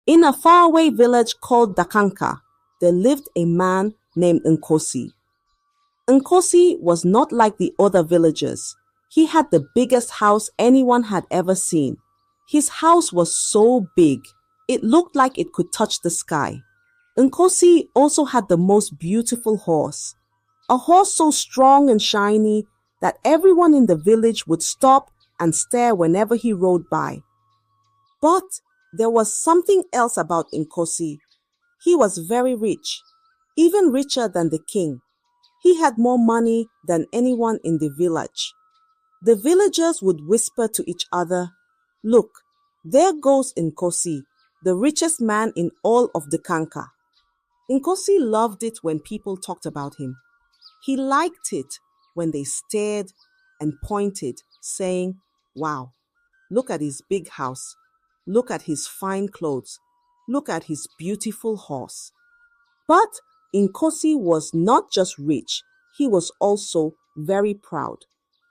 In a faraway village called Dakanka, there lived a man named Enosi. Enosi was not like the other villagers. He had the biggest house anyone had ever seen. His house was so big, it looked like it could touch the sky. Enosi also had the most beautiful horse. A horse so strong and shiny that everyone in the village would stop and stare whenever he rode by. But there was something else about Enosi. He was very rich, even richer than the king. He had more money than anyone in the village. The villagers would whisper to each other, "Look, there goes Enosi, the richest man in all of Dakanka." Enosi loved it when people talked about him. He liked it when they stared and pointed, saying, "Wow, look at his big house. Look at his fine clothes. Look at his beautiful horse." But Enosi was not just rich, he was also very proud.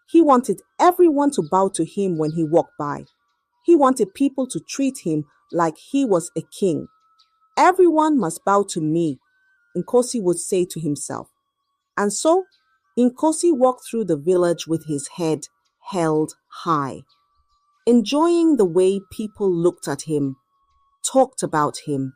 He wanted everyone to bow to him when he walked by. He wanted people to treat him like he was a king. "Everyone must bow to me," Enosi would say to himself. And so, Enosi walked through the village with his head held high, enjoying the way people looked at him, talked about him,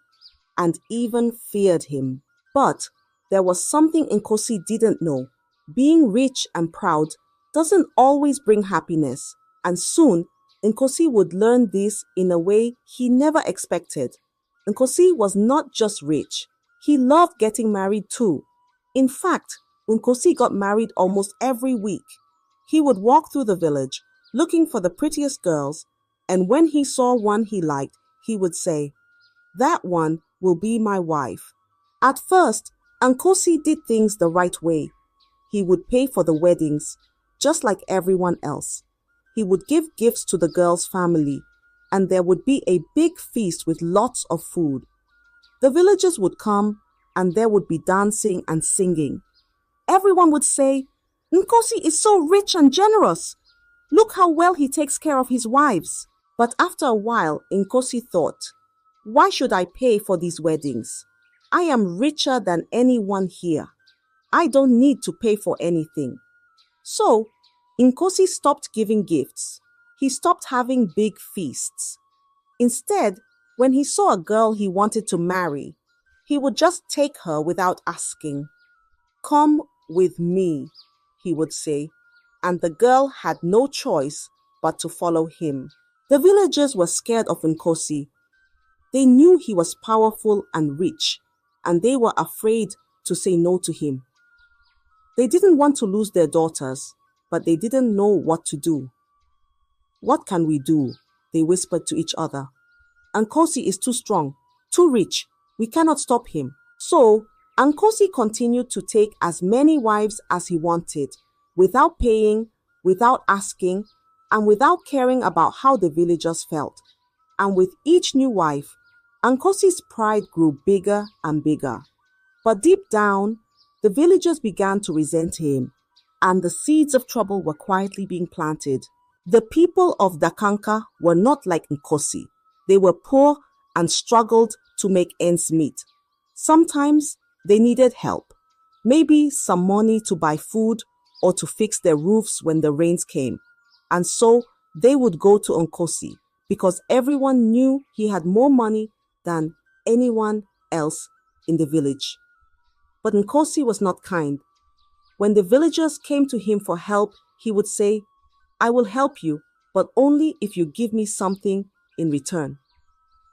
and even feared him. But there was something Enosi didn't know. Being rich and proud doesn't always bring happiness, and soon Enosi would learn this in a way he never expected. Enosi was not just rich, he loved getting married too. In fact, Enosi got married almost every week. He would walk through the village, looking for the prettiest girls, and when he saw one he liked, he would say, "That one will be my wife." At first, Enosi did things the right way. He would pay for the weddings, just like everyone else. He would give gifts to the girl's family, and there would be a big feast with lots of food. The villagers would come, and there would be dancing and singing. Everyone would say, "Enosi is so rich and generous. Look how well he takes care of his wives." But after a while, Enosi thought, "Why should I pay for these weddings? I am richer than anyone here. I don't need to pay for anything." So, Enosi stopped giving gifts. He stopped having big feasts. Instead, when he saw a girl he wanted to marry, he would just take her without asking. "Come with me," he would say, and the girl had no choice but to follow him. The villagers were scared of Enosi. They knew he was powerful and rich, and they were afraid to say no to him. They didn't want to lose their daughters, but they didn't know what to do. "What can we do?" they whispered to each other. "Enosi is too strong, too rich. We cannot stop him." So, Enosi continued to take as many wives as he wanted, without paying, without asking, and without caring about how the villagers felt. And with each new wife, Enosi's pride grew bigger and bigger. But deep down, the villagers began to resent him, and the seeds of trouble were quietly being planted. The people of Dakanka were not like Enosi. They were poor and struggled to make ends meet. Sometimes they needed help, maybe some money to buy food or to fix their roofs when the rains came. And so they would go to Enosi because everyone knew he had more money than anyone else in the village. But Enosi was not kind. When the villagers came to him for help, he would say, "I will help you, but only if you give me something in return."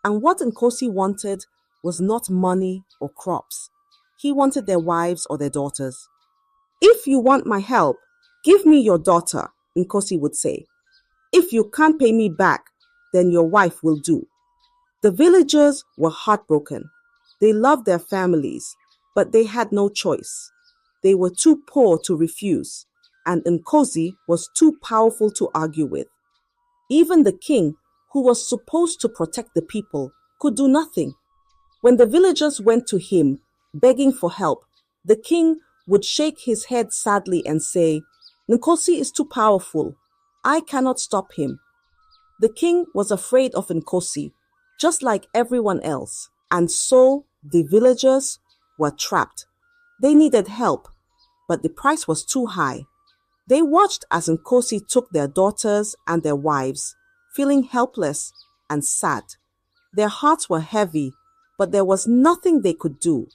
And what Enosi wanted was not money or crops. He wanted their wives or their daughters. "If you want my help, give me your daughter," Enosi would say. "If you can't pay me back, then your wife will do." The villagers were heartbroken. They loved their families, but they had no choice. They were too poor to refuse, and Enosi was too powerful to argue with. Even the king, who was supposed to protect the people, could do nothing. When the villagers went to him, begging for help, the king would shake his head sadly and say, "Enosi is too powerful. I cannot stop him." The king was afraid of Enosi. just like everyone else. And so the villagers were trapped. They needed help, but the price was too high. They watched as Nkosi took their daughters and their wives, feeling helpless and sad. Their hearts were heavy, but there was nothing they could do.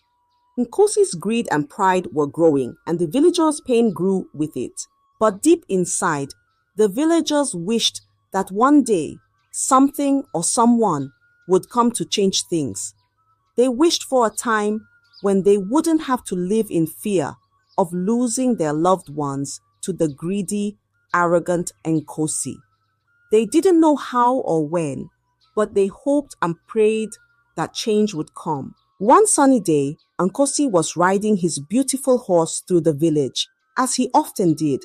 Nkosi's greed and pride were growing, and the villagers' pain grew with it. But deep inside, the villagers wished that one day something or someone would come to change things. They wished for a time when they wouldn't have to live in fear of losing their loved ones to the greedy, arrogant Nkosi. They didn't know how or when, but they hoped and prayed that change would come. One sunny day, Nkosi was riding his beautiful horse through the village, as he often did.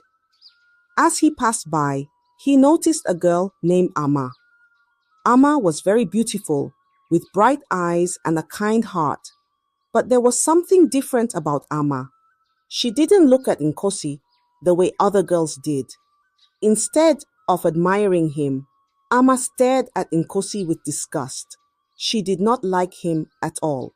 As he passed by, he noticed a girl named Amma. Amma was very beautiful, with bright eyes and a kind heart. But there was something different about Amma. She didn't look at Nkosi the way other girls did. Instead of admiring him, Amma stared at Nkosi with disgust. She did not like him at all.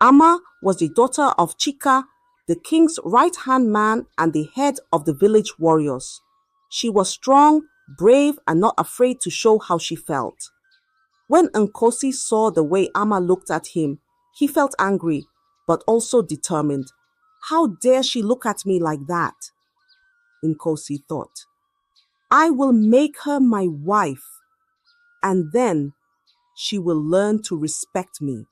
Amma was the daughter of Chika, the king's right-hand man and the head of the village warriors. She was strong, brave, and not afraid to show how she felt. When Nkosi saw the way Amma looked at him, he felt angry, but also determined. How dare she look at me like that? Nkosi thought. I will make her my wife, and then she will learn to respect me.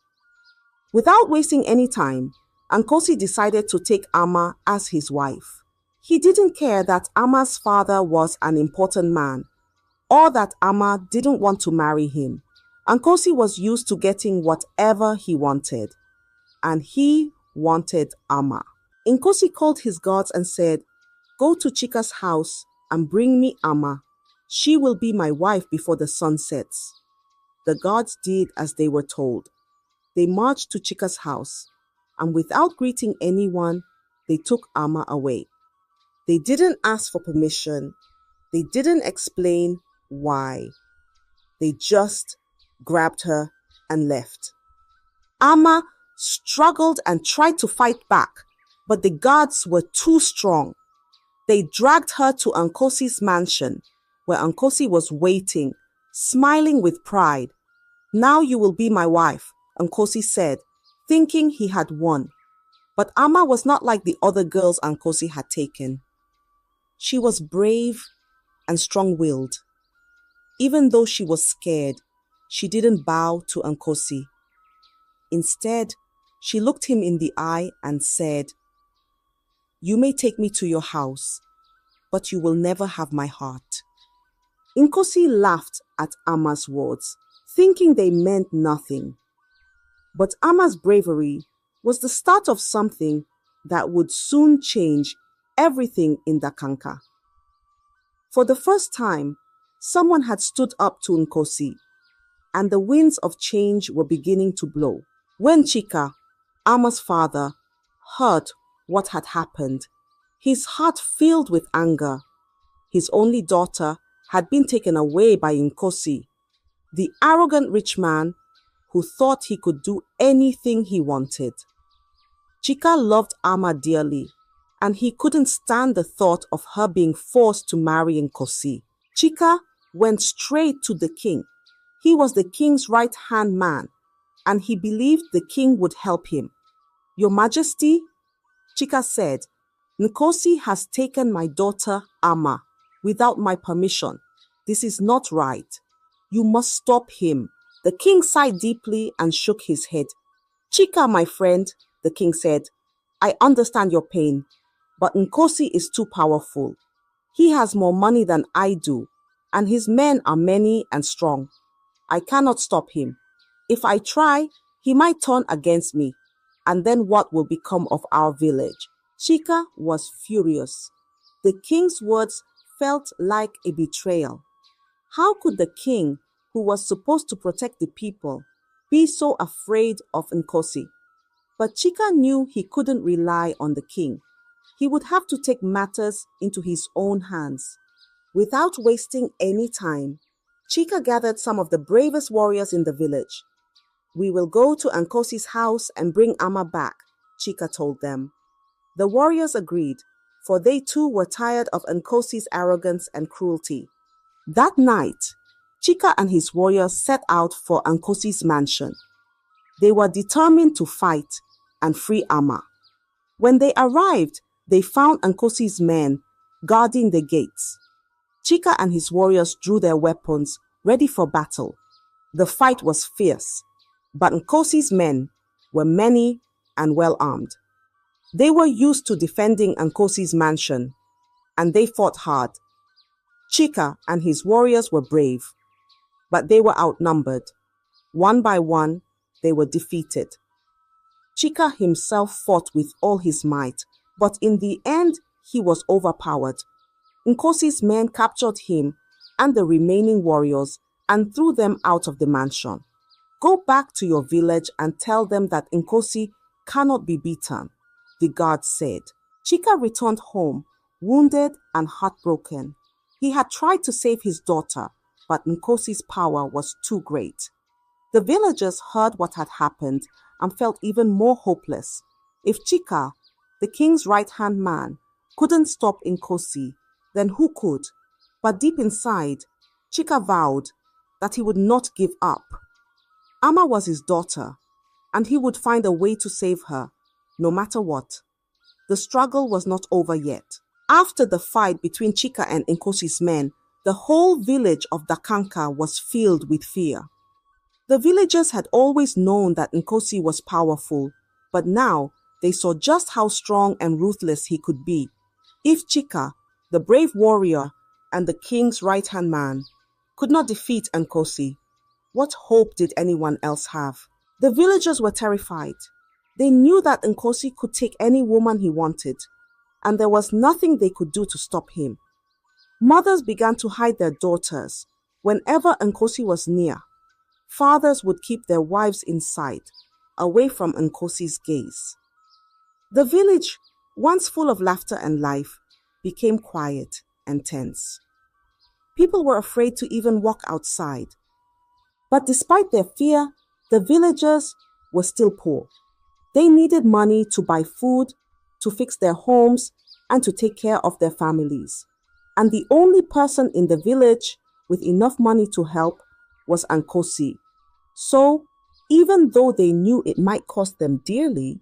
Without wasting any time, Nkosi decided to take Amma as his wife. He didn't care that Amma's father was an important man, or that Amma didn't want to marry him. Nkosi was used to getting whatever he wanted, and he wanted Amma. Nkosi called his guards and said, "Go to Chika's house and bring me Amma. She will be my wife before the sun sets." The guards did as they were told. They marched to Chika's house, and without greeting anyone, they took Amma away. They didn't ask for permission. They didn't explain why. They just grabbed her and left. Amma struggled and tried to fight back, but the guards were too strong. They dragged her to Nkosi's mansion, where Nkosi was waiting, smiling with pride. "Now you will be my wife," Nkosi said, thinking he had won. But Amma was not like the other girls Nkosi had taken. She was brave and strong-willed. Even though she was scared, she didn't bow to Nkosi. Instead, she looked him in the eye and said, "You may take me to your house, but you will never have my heart." Nkosi laughed at Amma's words, thinking they meant nothing. But Amma's bravery was the start of something that would soon change everything in Dakanka. For the first time, someone had stood up to Nkosi, and the winds of change were beginning to blow. When Chika, Amma's father, heard what had happened, his heart filled with anger. His only daughter had been taken away by Nkosi, the arrogant rich man who thought he could do anything he wanted. Chika loved Amma dearly, and he couldn't stand the thought of her being forced to marry Nkosi. Chika went straight to the king. He was the king's right-hand man, and he believed the king would help him. "Your Majesty," Chika said, "Nkosi has taken my daughter Amma without my permission. This is not right. You must stop him." The king sighed deeply and shook his head. "Chika, my friend," the king said, "I understand your pain, but Nkosi is too powerful. He has more money than I do, and his men are many and strong. I cannot stop him. If I try, he might turn against me, and then what will become of our village?" Chika was furious. The king's words felt like a betrayal. How could the king, who was supposed to protect the people, be so afraid of Nkosi? But Chika knew he couldn't rely on the king. He would have to take matters into his own hands. Without wasting any time, Chika gathered some of the bravest warriors in the village. "We will go to Nkosi's house and bring Amma back," Chika told them. The warriors agreed, for they too were tired of Nkosi's arrogance and cruelty. That night, Chika and his warriors set out for Nkosi's mansion. They were determined to fight and free Amma. When they arrived, they found Nkosi's men guarding the gates. Chika and his warriors drew their weapons, ready for battle. The fight was fierce, but Nkosi's men were many and well armed. They were used to defending Nkosi's mansion, and they fought hard. Chika and his warriors were brave, but they were outnumbered. One by one, they were defeated. Chika himself fought with all his might, but in the end, he was overpowered. Nkosi's men captured him and the remaining warriors and threw them out of the mansion. "Go back to your village and tell them that Nkosi cannot be beaten," the guard said. Chika returned home, wounded and heartbroken. He had tried to save his daughter, but Nkosi's power was too great. The villagers heard what had happened and felt even more hopeless. If Chika, the king's right-hand man, couldn't stop Nkosi, then who could? But deep inside, Chika vowed that he would not give up. Amma was his daughter, and he would find a way to save her, no matter what. The struggle was not over yet. After the fight between Chika and Nkosi's men, the whole village of Dakanka was filled with fear. The villagers had always known that Nkosi was powerful, but now they saw just how strong and ruthless he could be. If Chika, the brave warrior and the king's right-hand man, could not defeat Nkosi, what hope did anyone else have? The villagers were terrified. They knew that Nkosi could take any woman he wanted, and there was nothing they could do to stop him. Mothers began to hide their daughters. Whenever Nkosi was near, fathers would keep their wives inside, away from Nkosi's gaze. The village, once full of laughter and life, became quiet and tense. People were afraid to even walk outside. But despite their fear, the villagers were still poor. They needed money to buy food, to fix their homes, and to take care of their families. And the only person in the village with enough money to help was Nkosi. So, even though they knew it might cost them dearly,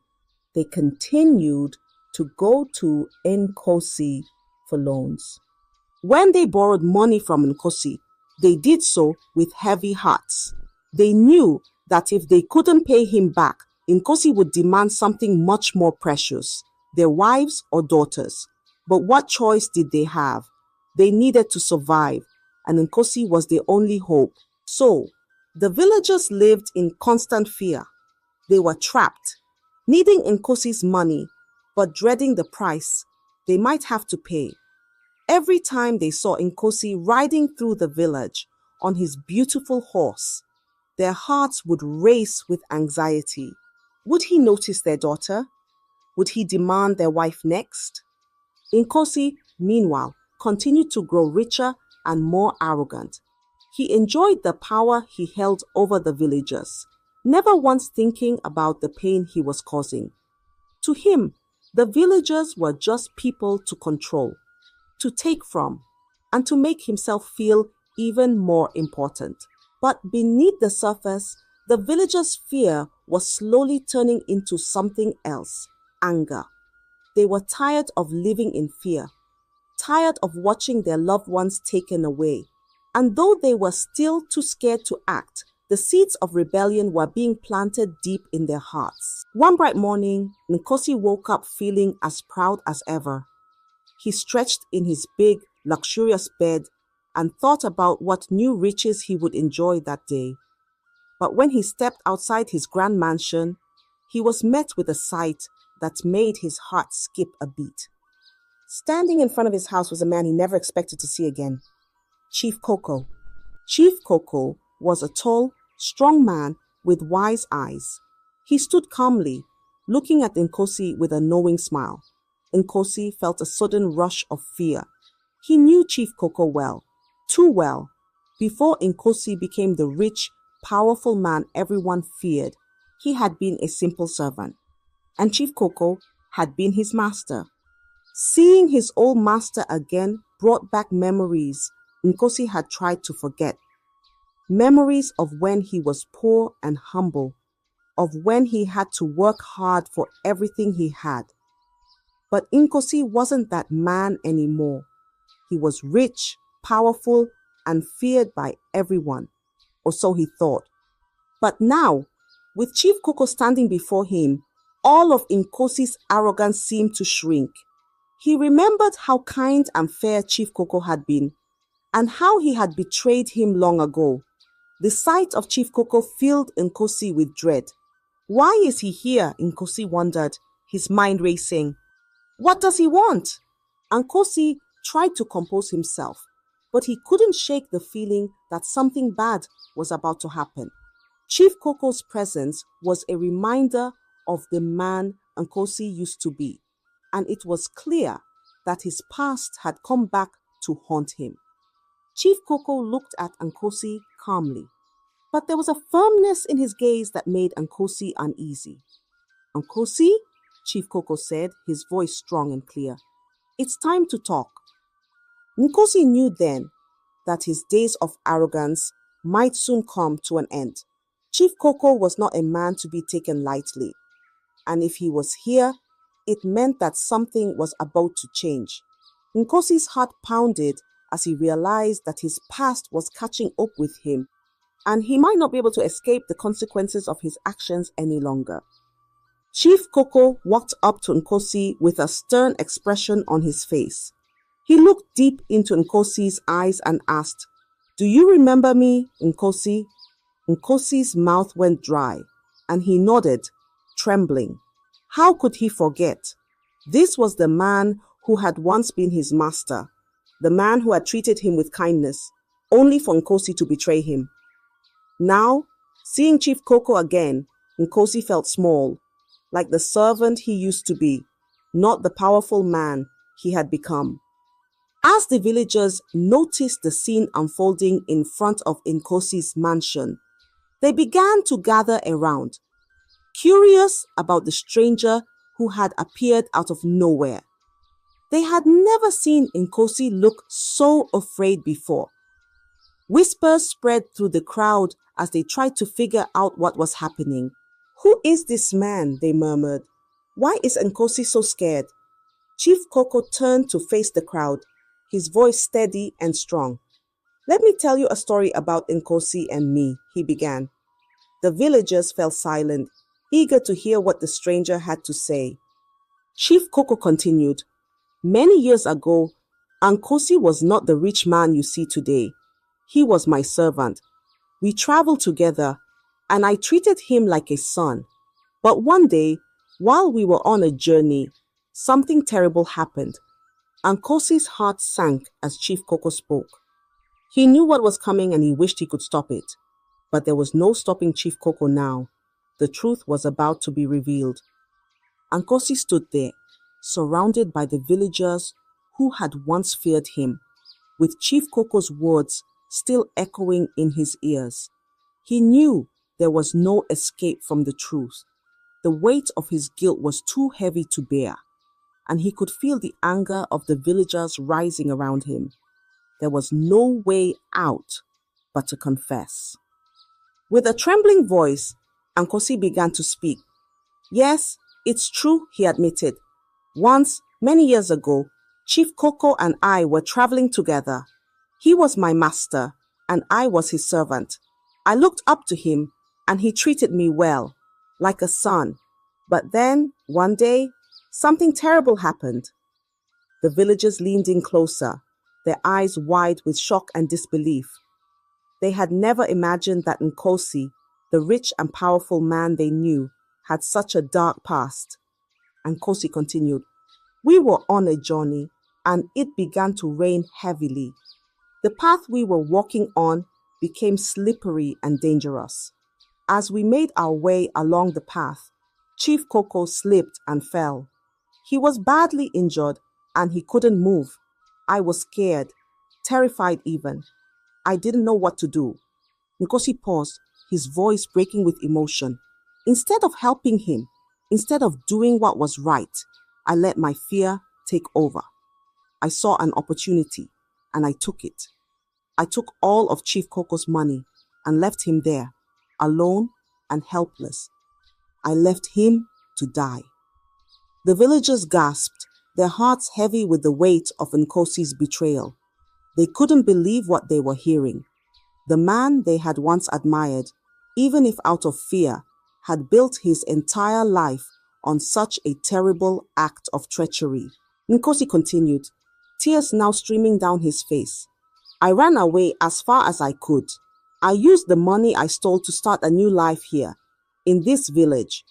they continued to go to Nkosi for loans. When they borrowed money from Nkosi, they did so with heavy hearts. They knew that if they couldn't pay him back, Nkosi would demand something much more precious, their wives or daughters. But what choice did they have? They needed to survive, and Nkosi was their only hope. So, the villagers lived in constant fear. They were trapped, needing Nkosi's money, but dreading the price they might have to pay. Every time they saw Nkosi riding through the village on his beautiful horse, their hearts would race with anxiety. Would he notice their daughter? Would he demand their wife next? Nkosi, meanwhile, continued to grow richer and more arrogant. He enjoyed the power he held over the villagers, never once thinking about the pain he was causing. To him, the villagers were just people to control, to take from, and to make himself feel even more important. But beneath the surface, the villagers' fear was slowly turning into something else: anger. They were tired of living in fear, tired of watching their loved ones taken away. And though they were still too scared to act, the seeds of rebellion were being planted deep in their hearts. One bright morning, Nkosi woke up feeling as proud as ever. He stretched in his big, luxurious bed and thought about what new riches he would enjoy that day. But when he stepped outside his grand mansion, he was met with a sight that made his heart skip a beat. Standing in front of his house was a man he never expected to see again: Chief Koko. Chief Koko was a tall, strong man with wise eyes. He stood calmly, looking at Nkosi with a knowing smile. Nkosi felt a sudden rush of fear. He knew Chief Koko well, too well. Before Nkosi became the rich, powerful man everyone feared, he had been a simple servant, and Chief Koko had been his master. Seeing his old master again brought back memories Nkosi had tried to forget. Memories of when he was poor and humble, of when he had to work hard for everything he had. But Nkosi wasn't that man anymore. He was rich, powerful, and feared by everyone, or so he thought. But now, with Chief Koko standing before him, all of Nkosi's arrogance seemed to shrink. He remembered how kind and fair Chief Koko had been, and how he had betrayed him long ago. The sight of Chief Koko filled Nkosi with dread. Why is he here? Nkosi wondered, his mind racing. What does he want? Nkosi tried to compose himself, but he couldn't shake the feeling that something bad was about to happen. Chief Koko's presence was a reminder of the man Nkosi used to be, and it was clear that his past had come back to haunt him. Chief Koko looked at Nkosi calmly, but there was a firmness in his gaze that made Nkosi uneasy. Nkosi, Chief Koko said, his voice strong and clear. It's time to talk. Nkosi knew then that his days of arrogance might soon come to an end. Chief Koko was not a man to be taken lightly, and if he was here, it meant that something was about to change. Nkosi's heart pounded as he realized that his past was catching up with him, and he might not be able to escape the consequences of his actions any longer. Chief Koko walked up to Nkosi with a stern expression on his face. He looked deep into Nkosi's eyes and asked, "Do you remember me, Nkosi?" Nkosi's mouth went dry, and he nodded, trembling. How could he forget? This was the man who had once been his master, the man who had treated him with kindness, only for Nkosi to betray him. Now, seeing Chief Koko again, Nkosi felt small, like the servant he used to be, not the powerful man he had become. As the villagers noticed the scene unfolding in front of Nkosi's mansion, they began to gather around, curious about the stranger who had appeared out of nowhere. They had never seen Nkosi look so afraid before. Whispers spread through the crowd as they tried to figure out what was happening. "Who is this man?" they murmured. "Why is Nkosi so scared?" Chief Koko turned to face the crowd, his voice steady and strong. "Let me tell you a story about Nkosi and me," he began. The villagers fell silent, eager to hear what the stranger had to say. Chief Koko continued, "Many years ago, Nkosi was not the rich man you see today. He was my servant. We traveled together, and I treated him like a son. But one day, while we were on a journey, something terrible happened." Nkosi's heart sank as Chief Koko spoke. He knew what was coming and he wished he could stop it. But there was no stopping Chief Koko now. The truth was about to be revealed. Nkosi stood there, surrounded by the villagers who had once feared him, with Chief Koko's words still echoing in his ears. He knew there was no escape from the truth. The weight of his guilt was too heavy to bear, and he could feel the anger of the villagers rising around him. There was no way out but to confess. With a trembling voice, Nkosi began to speak. "Yes, it's true," he admitted. "Once, many years ago, Chief Koko and I were traveling together. He was my master, and I was his servant. I looked up to him, and he treated me well, like a son. But then, one day, something terrible happened." The villagers leaned in closer, their eyes wide with shock and disbelief. They had never imagined that Nkosi, the rich and powerful man they knew, had such a dark past. Nkosi continued, "We were on a journey, and it began to rain heavily. The path we were walking on became slippery and dangerous. As we made our way along the path, Chief Koko slipped and fell. He was badly injured, and he couldn't move. I was scared, terrified even. I didn't know what to do. Nkosi paused, his voice breaking with emotion. Instead of helping him, instead of doing what was right, I let my fear take over. I saw an opportunity, and I took it. I took all of Chief Koko's money and left him there, alone and helpless. I left him to die. The villagers gasped, their hearts heavy with the weight of Nkosi's betrayal. They couldn't believe what they were hearing. The man they had once admired, even if out of fear, had built his entire life on such a terrible act of treachery. Nkosi continued, tears now streaming down his face. I ran away as far as I could. I used the money I stole to start a new life here, in this village.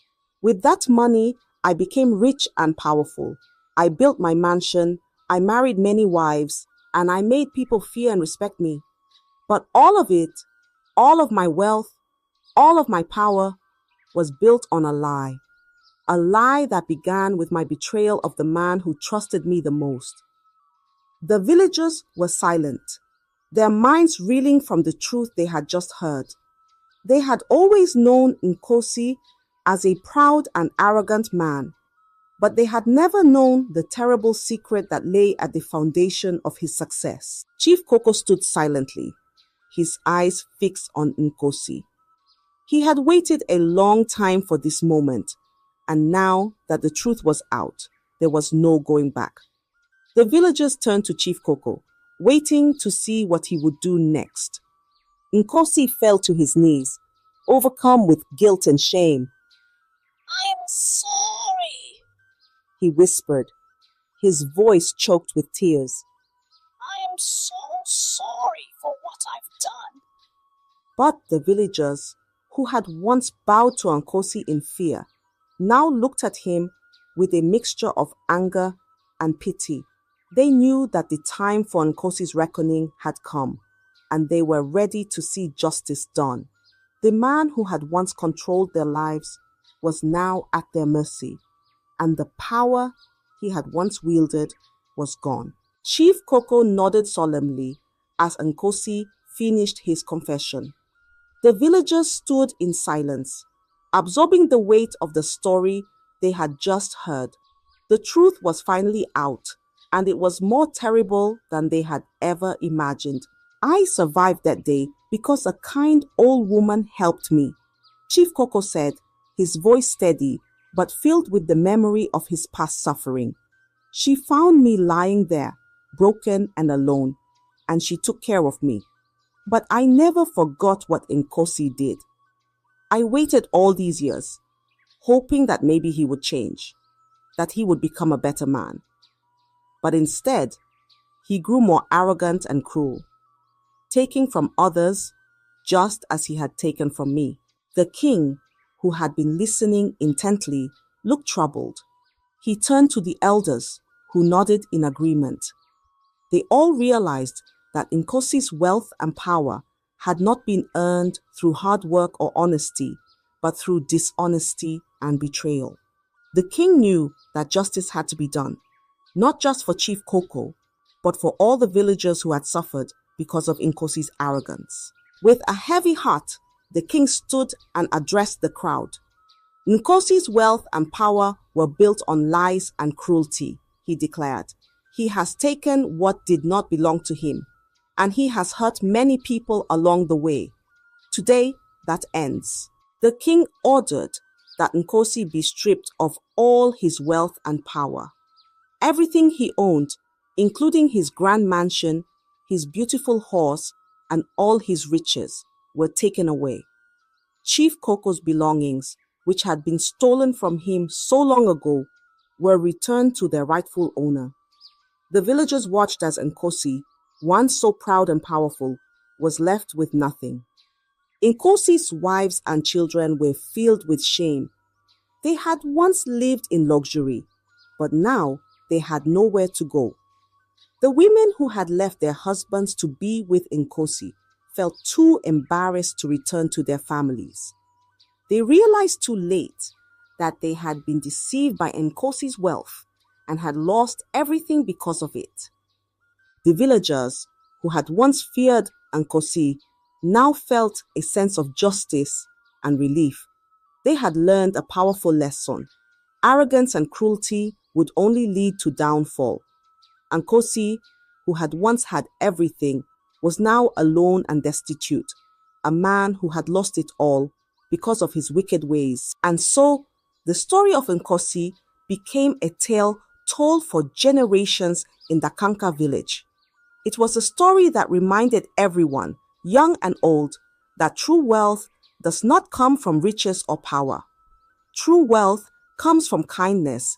With that money, I became rich and powerful. I built my mansion, I married many wives, and I made people fear and respect me. But all of it, all of my wealth, all of my power, was built on a lie. A lie that began with my betrayal of the man who trusted me the most. The villagers were silent, their minds reeling from the truth they had just heard. They had always known Nkosi as a proud and arrogant man, but they had never known the terrible secret that lay at the foundation of his success. Chief Koko stood silently, his eyes fixed on Nkosi. He had waited a long time for this moment, and now that the truth was out, there was no going back. The villagers turned to Chief Koko, waiting to see what he would do next. Nkosi fell to his knees, overcome with guilt and shame. I'm sorry, he whispered, his voice choked with tears. I am so sorry for what I've done. But the villagers, who had once bowed to Nkosi in fear, now looked at him with a mixture of anger and pity. They knew that the time for Nkosi's reckoning had come, and they were ready to see justice done. The man who had once controlled their lives was now at their mercy, and the power he had once wielded was gone. Chief Koko nodded solemnly as Nkosi finished his confession. The villagers stood in silence, absorbing the weight of the story they had just heard. The truth was finally out, and it was more terrible than they had ever imagined. I survived that day because a kind old woman helped me, Chief Koko said, his voice steady but filled with the memory of his past suffering. She found me lying there, broken and alone, and she took care of me. But I never forgot what Nkosi did. I waited all these years, hoping that maybe he would change, that he would become a better man. But instead, he grew more arrogant and cruel, taking from others just as he had taken from me. The king, who had been listening intently, looked troubled. He turned to the elders, who nodded in agreement. They all realized that Nkosi's wealth and power had not been earned through hard work or honesty, but through dishonesty and betrayal. The king knew that justice had to be done, not just for Chief Koko, but for all the villagers who had suffered because of Nkosi's arrogance. With a heavy heart, the king stood and addressed the crowd. Nkosi's wealth and power were built on lies and cruelty, he declared. He has taken what did not belong to him, and he has hurt many people along the way. Today, that ends. The king ordered that Nkosi be stripped of all his wealth and power. Everything he owned, including his grand mansion, his beautiful horse, and all his riches, were taken away. Chief Koko's belongings, which had been stolen from him so long ago, were returned to their rightful owner. The villagers watched as Nkosi, once so proud and powerful, was left with nothing. Nkosi's wives and children were filled with shame. They had once lived in luxury, but now they had nowhere to go. The women who had left their husbands to be with Nkosi felt too embarrassed to return to their families. They realized too late that they had been deceived by Nkosi's wealth and had lost everything because of it. The villagers, who had once feared and Nkosi now felt a sense of justice and relief. They had learned a powerful lesson. Arrogance and cruelty would only lead to downfall. And Nkosi, who had once had everything, was now alone and destitute, a man who had lost it all because of his wicked ways. And so, the story of Nkosi became a tale told for generations in the Kanka village. It was a story that reminded everyone, young and old, that true wealth does not come from riches or power. True wealth comes from kindness,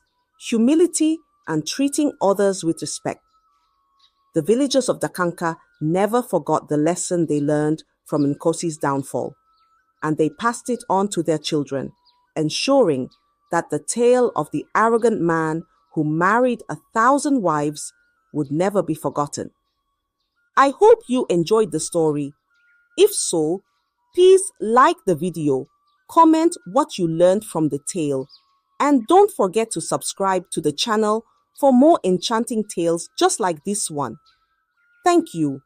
humility, and treating others with respect. The villagers of the Kanka never forgot the lesson they learned from Nkosi's downfall, and they passed it on to their children, ensuring that the tale of the arrogant man who married 1,000 wives would never be forgotten. I hope you enjoyed the story. If so, please like the video, comment what you learned from the tale, and don't forget to subscribe to the channel for more enchanting tales just like this one. Thank you.